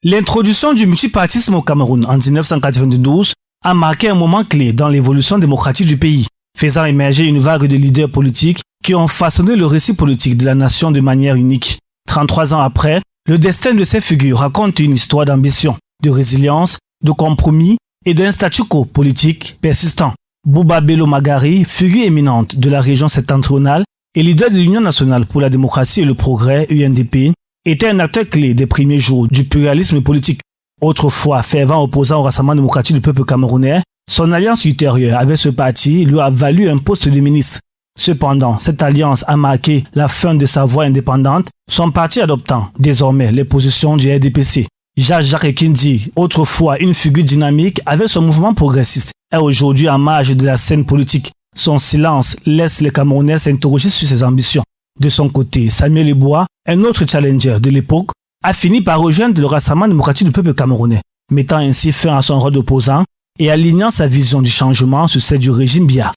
L'introduction du multipartisme au Cameroun en 1992 a marqué un moment clé dans l'évolution démocratique du pays, faisant émerger une vague de leaders politiques qui ont façonné le récit politique de la nation de manière unique. 33 ans après, le destin de ces figures raconte une histoire d'ambition, de résilience, de compromis et d'un statu quo politique persistant. Bouba Bello Magari, figure éminente de la région septentrionale et leader de l'Union nationale pour la démocratie et le progrès UNDP, était un acteur clé des premiers jours du pluralisme politique. Autrefois fervent opposant au Rassemblement démocratique du peuple camerounais, son alliance ultérieure avec ce parti lui a valu un poste de ministre. Cependant, cette alliance a marqué la fin de sa voie indépendante, son parti adoptant désormais les positions du RDPC. Jacques Ekindi, autrefois une figure dynamique avec son mouvement progressiste, est aujourd'hui en marge de la scène politique. Son silence laisse les Camerounais s'interroger sur ses ambitions. De son côté, Samuel Eboa, un autre challenger de l'époque, a fini par rejoindre le Rassemblement démocratique du peuple camerounais, mettant ainsi fin à son rôle d'opposant et alignant sa vision du changement sur celle du régime Biya.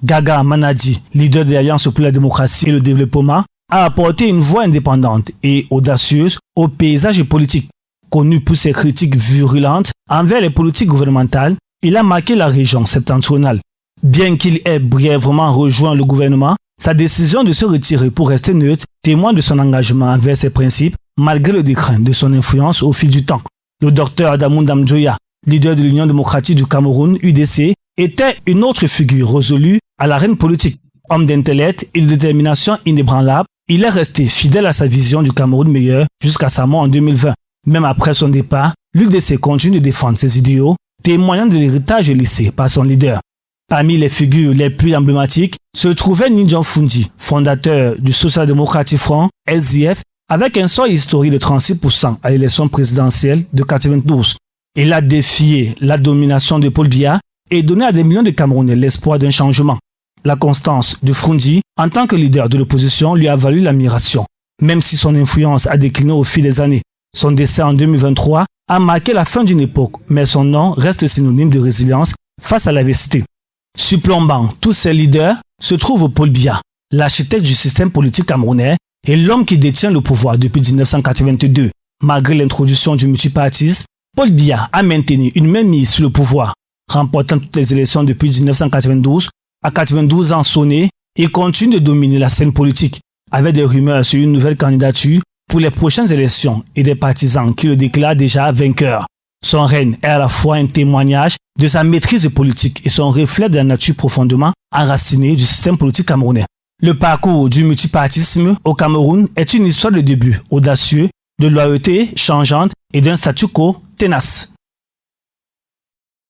Gaga Manadi, leader de l'Alliance pour la démocratie et le développement, a apporté une voix indépendante et audacieuse au paysage politique. Connu pour ses critiques virulentes envers les politiques gouvernementales, il a marqué la région septentrionale. Bien qu'il ait brièvement rejoint le gouvernement, sa décision de se retirer pour rester neutre témoigne de son engagement envers ses principes, malgré le déclin de son influence au fil du temps. Le docteur Adamou Ndamjoya, leader de l'Union démocratique du Cameroun, UDC, était une autre figure résolue à l'arène politique. Homme d'intellect et de détermination inébranlable, il est resté fidèle à sa vision du Cameroun meilleur jusqu'à sa mort en 2020. Même après son départ, l'UDC continue de défendre ses idéaux, témoignant de l'héritage laissé par son leader. Parmi les figures les plus emblématiques se trouvait Nigel Fundi, fondateur du Social Democratic Front, SDF, avec un score historique de 36% à l'élection présidentielle de 92. Il a défié la domination de Paul Biya et donné à des millions de Camerounais l'espoir d'un changement. La constance de Fundi en tant que leader de l'opposition lui a valu l'admiration, même si son influence a décliné au fil des années. Son décès en 2023 a marqué la fin d'une époque, mais son nom reste synonyme de résilience face à l'adversité. Surplombant tous ces leaders se trouve Paul Biya, l'architecte du système politique camerounais et l'homme qui détient le pouvoir depuis 1982. Malgré l'introduction du multipartisme, Paul Biya a maintenu une mainmise sur le pouvoir, remportant toutes les élections depuis 1992. À 92 ans sonnés, il continue de dominer la scène politique, avec des rumeurs sur une nouvelle candidature pour les prochaines élections et des partisans qui le déclarent déjà vainqueur. Son règne est à la fois un témoignage de sa maîtrise politique et son reflet de la nature profondément enracinée du système politique camerounais. Le parcours du multipartisme au Cameroun est une histoire de début audacieux, de loyauté changeante et d'un statu quo tenace.